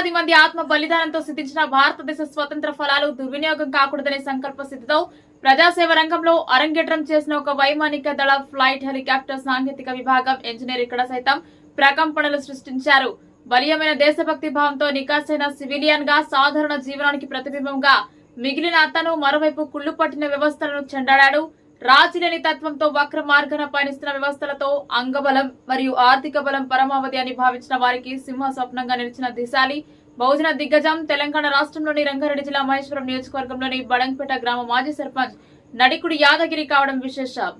కోట్లాది మంది ఆత్మ బలిదానంతో సిద్ధించిన భారతదేశ స్వతంత్ర ఫలాలు దుర్వినియోగం కాకూడదనే సంకల్ప స్థితితో ప్రజాసేవ రంగంలో అరంగేట్రం చేసిన ఒక వైమానిక దళ ఫ్లైట్ హెలికాప్టర్ సాంకేతిక విభాగం ఇంజనీర్ ఇక్కడ సైతం ప్రకంపనలు సృష్టించారు. బలీయమైన దేశభక్తి భావంతో నికాసైన సివిలియన్ గా సాధారణ జీవనానికి ప్రతిబింబంగా మిగిలిన అతను మరోవైపు కుళ్లు పట్టిన వ్యవస్థలను చెండాడాడు. రాజీలేని తత్వంతో వక్ర మార్గాన పయనిస్తున్న వ్యవస్థలతో అంగబలం మరియు ఆర్థిక బలం పరమావధి అని భావించిన వారికి సింహ స్వప్నంగా నిలిచిన దిశాలి బహుజన దిగ్గజం తెలంగాణ రాష్ట్రంలోని రంగారెడ్డి జిల్లా మహేశ్వరం నియోజకవర్గంలోని బడంగపేట గ్రామ మాజీ సర్పంచ్ నడికుడి యాదగిరి కావడం విశేషం.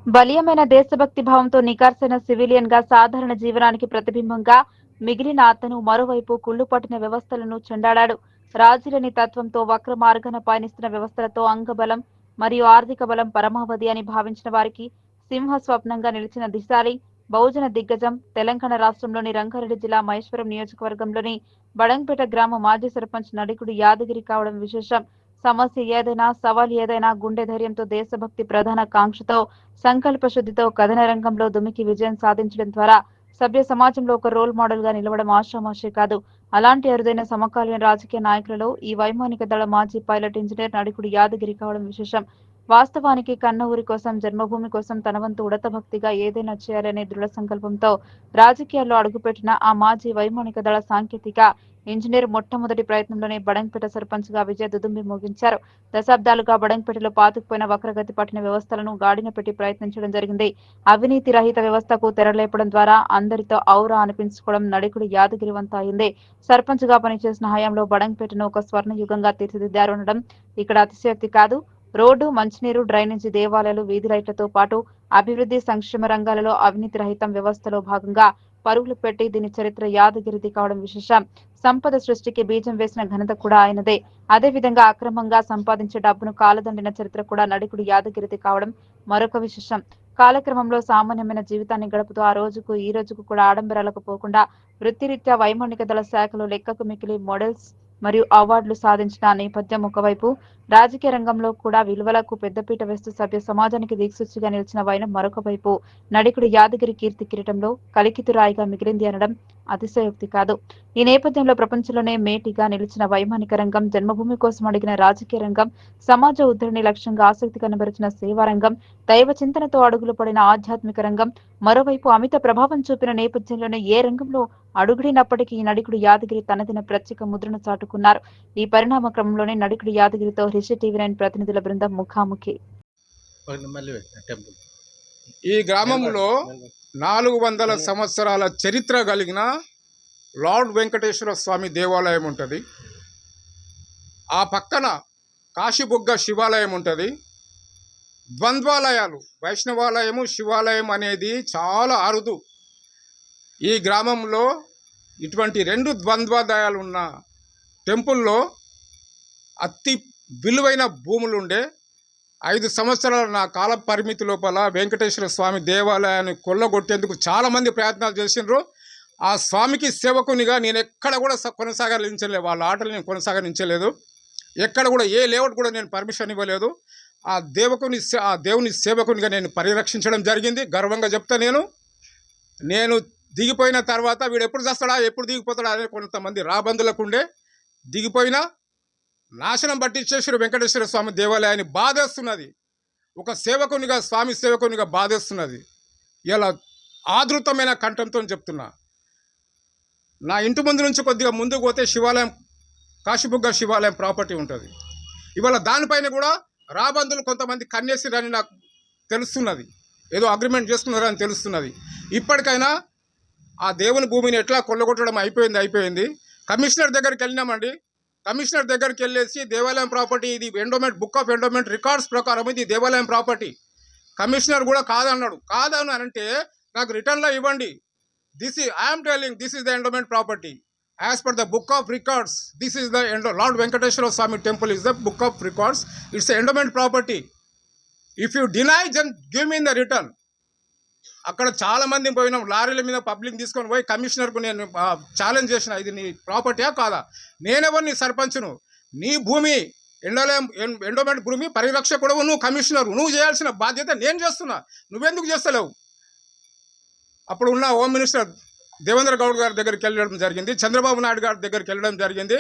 బలీయమైన దేశభక్తి భావంతో నికార్సైన సివిలియన్ గా సాధారణ జీవనానికి ప్రతిబింబంగా మిగిలిన అతను మరోవైపు కుళ్లు పట్టిన వ్యవస్థలను చెండాడాడు. రాజీలేని తత్వంతో వక్ర మార్గాన పయనిస్తున్న వ్యవస్థలతో అంగబలం మరియు ఆర్థిక బలం పరమావధి అని భావించిన వారికి సింహ స్వప్నంగా నిలిచిన దిశాలి బహుజన దిగ్గజం తెలంగాణ రాష్ట్రంలోని రంగారెడ్డి జిల్లా మహేశ్వరం నియోజకవర్గంలోని బడంగపేట గ్రామ మాజీ సర్పంచ్ నడికుడి యాదగిరి కావడం విశేషం. సమస్య ఏదైనా సవాల్ ఏదైనా గుండె ధైర్యంతో దేశభక్తి ప్రధాన కాంక్షతో సంకల్ప శుద్ధితో కథన రంగంలో దుమికి విజయం సాధించడం ద్వారా సభ్య సమాజంలో ఒక రోల్ మోడల్ గా నిలవడం ఆషామాషి కాదు. అలాంటి అరుదైన సమకాలీన రాజకీయ నాయకులలో ఈ వైమానిక దళ మాజీ పైలట్ ఇంజనీర్ నడికుడి యాదగిరి కావడం విశేషం. వాస్తవానికి కన్న ఊరి కోసం జన్మభూమి కోసం తన వంతు ఉడత భక్తిగా ఏదైనా చేయాలనే దృఢ సంకల్పంతో రాజకీయాల్లో అడుగుపెట్టిన ఆ మాజీ వైమానిక దళ సాంకేతిక ఇంజనీర్ మొట్టమొదటి ప్రయత్నంలోనే బడంగపేట సర్పంచ్ గా విజయ దుదుంబి మోగించారు. దశాబ్దాలుగా బడంగపేటలో పాతుకుపోయిన వక్రగతి పట్టిన వ్యవస్థలను గాడిన పెట్టి ప్రయత్నించడం జరిగింది. అవినీతి రహిత వ్యవస్థకు తెరలేపడం ద్వారా అందరితో ఔరా అనిపించుకోవడం నడికుడి యాదగిరి వంత అయింది. సర్పంచ్ గా పనిచేసిన హయాంలో బడంగపేటను ఒక స్వర్ణయుగంగా తీర్చిదిద్దారు అనడం ఇక్కడ అతిశయోక్తి కాదు. రోడ్డు, మంచినీరు, డ్రైనేజీ, దేవాలయాలు, వీధి లైట్లతో పాటు అభివృద్ధి సంక్షేమ రంగాలలో అవినీతి రహితం వ్యవస్థలో భాగంగా పరుగులు పెట్టి దీని చరిత్ర యాదగిరిది కావడం విశేషం. సంపద సృష్టికి బీజం వేసిన ఘనత కూడా ఆయనదే. అదేవిధంగా అక్రమంగా సంపాదించే డబ్బును కాలదండిన చరిత్ర కూడా నడికుడి యాదగిరిది కావడం మరొక విశేషం. కాలక్రమంలో సామాన్యమైన జీవితాన్ని గడుపుతూ ఆ రోజుకు ఈ రోజుకు కూడా ఆడంబరాలకు పోకుండా వృత్తిరీత్యా వైమానిక దళ శాఖలో లెక్కకు మికిలి మోడల్స్ మరియు అవార్డులు సాధించిన నేపథ్యం ఒకవైపు, రాజకీయ రంగంలో కూడా విలువలకు పెద్దపీట వేస్తూ సభ్య సమాజానికి దిక్సూచిగా నిలిచిన వైనం మరొక వైపు నడికుడి యాదగిరి కీర్తి కిరీటంలో కలికితురాయిగా మిగిలింది అనడం అతిశయోక్తి కాదు. ఈ నేపథ్యంలో ప్రపంచంలోనే మేటిగా నిలిచిన వైమానిక రంగం, జన్మభూమి కోసం అడిగిన రాజకీయ రంగం, సమాజ ఉద్ధరణి లక్ష్యంగా ఆసక్తి కనబరిచిన సేవా రంగం, దైవ చింతనతో అడుగులు పడిన ఆధ్యాత్మిక రంగం, మరోవైపు అమిత ప్రభావం చూపిన నేపథ్యంలోనే ఏ రంగంలో అడుగుడినప్పటికీ ఈ నడికుడి యాదగిరి తనదిన ప్రత్యేక ముద్రను చాటుకున్నారు. ఈ పరిణామ క్రమంలోనే నడికుడి యాదగిరితో రిషి టీవీ9 ప్రతినిధుల బృందం ముఖాముఖి. ఈ గ్రామంలో 400 సంవత్సరాల చరిత్ర కలిగిన లార్డ్ వెంకటేశ్వర స్వామి దేవాలయం ఉంటుంది. ఆ పక్కన కాశీబుగ్గ శివాలయం ఉంటుంది. ద్వంద్వాలయాలు, వైష్ణవాలయము, శివాలయం అనేది చాలా అరుదు. ఈ గ్రామంలో ఇటువంటి 2 ద్వంద్వాలయాలు ఉన్న టెంపుల్లో అతి విలువైన భూములుండే 5 సంవత్సరాల నా కాల పరిమితి లోపల వెంకటేశ్వర స్వామి దేవాలయాన్ని కొల్లగొట్టేందుకు చాలామంది ప్రయత్నాలు చేసినారు. ఆ స్వామికి సేవకునిగా నేను ఎక్కడ కూడా కొనసాగించలేదు. వాళ్ళ ఆటలు నేను కొనసాగించలేదు. ఎక్కడ కూడా ఏ లేఅవుట్ కూడా నేను పర్మిషన్ ఇవ్వలేదు. ఆ దేవుని సేవకునిగా నేను పరిరక్షించడం జరిగింది. గర్వంగా చెప్తా. నేను దిగిపోయిన తర్వాత వీడు ఎప్పుడు చేస్తాడా, ఎప్పుడు దిగిపోతాడా అనే కొంతమంది రాబందులకు ఉండే దిగిపోయినా నాశనం పట్టించేశ్వర వెంకటేశ్వర స్వామి దేవాలయాన్ని బాధేస్తున్నది. ఒక సేవకునిగా, స్వామి సేవకునిగా బాధేస్తున్నది. ఇలా ఆదృతమైన కంఠంతో చెప్తున్నా. నా ఇంటి ముందు నుంచి కొద్దిగా ముందుకు పోతే శివాలయం, కాశీబుగ్గ శివాలయం ప్రాపర్టీ ఉంటుంది. ఇవాళ దానిపైన కూడా రాబందులు కొంతమంది కన్నేసిరని నాకు తెలుస్తున్నది. ఏదో అగ్రిమెంట్ చేసుకున్నారని తెలుస్తున్నది. ఇప్పటికైనా ఆ దేవుని భూమిని ఎట్లా కొల్లగొట్టడం అయిపోయింది. కమిషనర్ దగ్గరికి వెళ్ళినామండి. కమిషనర్ దగ్గరికి వెళ్ళేసి దేవాలయం ప్రాపర్టీ ఇది endowment, book of endowment records ప్రకారం ఇది దేవాలయం ప్రాపర్టీ. కమిషనర్ కూడా కాదన్నాడు. కాదని అంటే నాకు రిటర్న్లో ఇవ్వండి. I'm telling this is the endowment property as per the book of records. This is the lord Venkateswara Swami temple is the book of records. It's endowment property. If you deny then give me in the return. అక్కడ చాలామంది పోయినాం, లారీల మీద public తీసుకొని పోయి కమిషనర్కు నేను challenge చేసిన, ఇది నీ ప్రాపర్టీయా కాదా? నేనెవరు? నీ సర్పంచ్ను. నీ భూమి ఎండోమెంట్ భూమి పరిరక్షకుడు నువ్వు, కమిషనర్ నువ్వు చేయాల్సిన బాధ్యత నేను చేస్తున్నా. నువ్వెందుకు చేస్తలేవు? అప్పుడు ఉన్న హోమ్ మినిస్టర్ దేవేంద్ర గౌడ్ గారి దగ్గరికి వెళ్ళడం జరిగింది, చంద్రబాబు నాయుడు గారి దగ్గరికి వెళ్ళడం జరిగింది.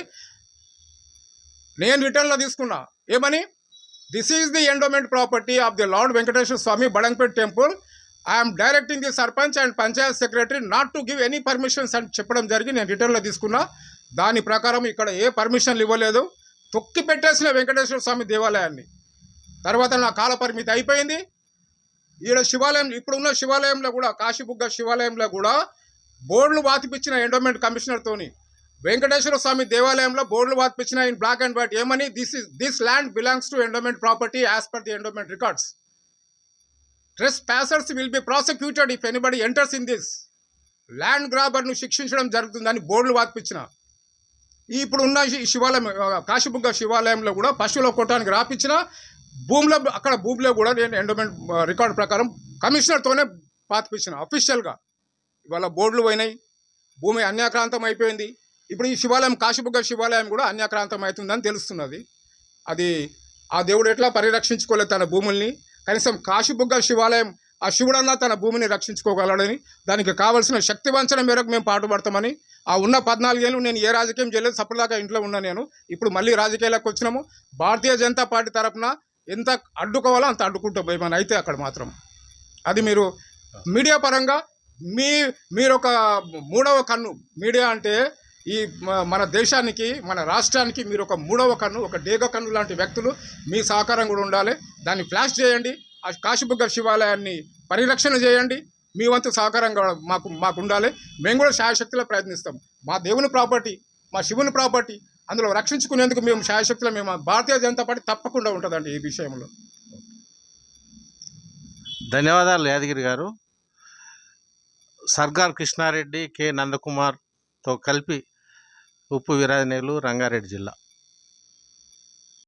నేను రిటర్న్లో తీసుకున్నా ఏమని, this is the endowment property of the lord Venkateswara Swami Badangpet temple. I'm directing the sarpanch and panchayat secretary not to give any permissions అని చెప్పడం జరిగి నేను రిటర్న్లో తీసుకున్నా. దాని ప్రకారం ఇక్కడ ఏ పర్మిషన్లు ఇవ్వలేదు. తొక్కి పెట్టేసిన వెంకటేశ్వర స్వామి దేవాలయాన్ని. తర్వాత నా కాల పరిమితి అయిపోయింది. ఈడ శివాలయం, ఇప్పుడున్న శివాలయంలో కూడా, కాశీబుగ్గ శివాలయంలో కూడా బోర్డులు వాతిపించిన ఎండోమెంట్ కమిషనర్తోని వెంకటేశ్వర స్వామి దేవాలయంలో బోర్డులు వాతిపించిన ఇన్ బ్లాక్ అండ్ వైట్ ఏమని, this land belongs to endowment property as per the endowment records. Trespassers will be prosecuted if anybody enters in this. Land గ్రాబర్ను శిక్షించడం జరుగుతుందని బోర్డులు వాతిపించిన. ఇప్పుడు ఉన్న శివాలయం, కాశీబుగ్గ శివాలయంలో కూడా పశువుల కొట్టానికి రాపించిన భూమిలో, అక్కడ భూమిలో కూడా నేను ఎండోమెంట్ రికార్డు ప్రకారం కమిషనర్తోనే పాతిపించిన అఫీషియల్గా. ఇవాళ బోర్డులు పోయినాయి, భూమి అన్యాక్రాంతం అయిపోయింది. ఇప్పుడు ఈ శివాలయం, కాశీబుగ్గ శివాలయం కూడా అన్యాక్రాంతం అవుతుందని తెలుస్తున్నది. అది ఆ దేవుడు ఎట్లా పరిరక్షించుకోలేదు తన భూముల్ని, కనీసం కాశీబుగ్గ శివాలయం ఆ శివుడన్నా తన భూమిని రక్షించుకోగలడని, దానికి కావాల్సిన శక్తి వంచన మేరకు మేము పాటుపడతామని. ఆ ఉన్న 14 ఏళ్ళు నేను ఏ రాజకీయం చేయలేదు, సపరేట్గా ఇంట్లో ఉన్నా నేను. ఇప్పుడు మళ్ళీ రాజకీయాలకు వచ్చినాము. భారతీయ జనతా పార్టీ తరఫున ఎంత అడ్డుకోవాలో అంత అడ్డుకుంటాం ఏమైనా అయితే అక్కడ మాత్రం. అది మీరు మీడియా పరంగా మీరు ఒక మూడవ కన్ను. మీడియా అంటే ఈ మన దేశానికి, మన రాష్ట్రానికి మీరు ఒక మూడవ కన్ను, ఒక డేగ కన్ను లాంటి వ్యక్తులు. మీ సహకారం కూడా ఉండాలి. దాన్ని ఫ్లాష్ చేయండి. ఆ కాశీబుగ్గ శివాలయాన్ని పరిరక్షణ చేయండి. మీ వంతు సహకారంగా మాకు ఉండాలి. మేము కూడా శాయశక్తిలో ప్రయత్నిస్తాం. మా దేవుని ప్రాపర్టీ, మా శివుని ప్రాపర్టీ, అందులో రక్షించుకునేందుకు మేము శాయశక్తిలో, మేము భారతీయ జనతా పార్టీ తప్పకుండా ఉంటుందండి ఈ విషయంలో. ధన్యవాదాలు యాదగిరి గారు. సర్గార్ కృష్ణారెడ్డి, కె నందకుమార్తో కలిపి ఉప్పు వీరాజనేలు, రంగారెడ్డి జిల్లా.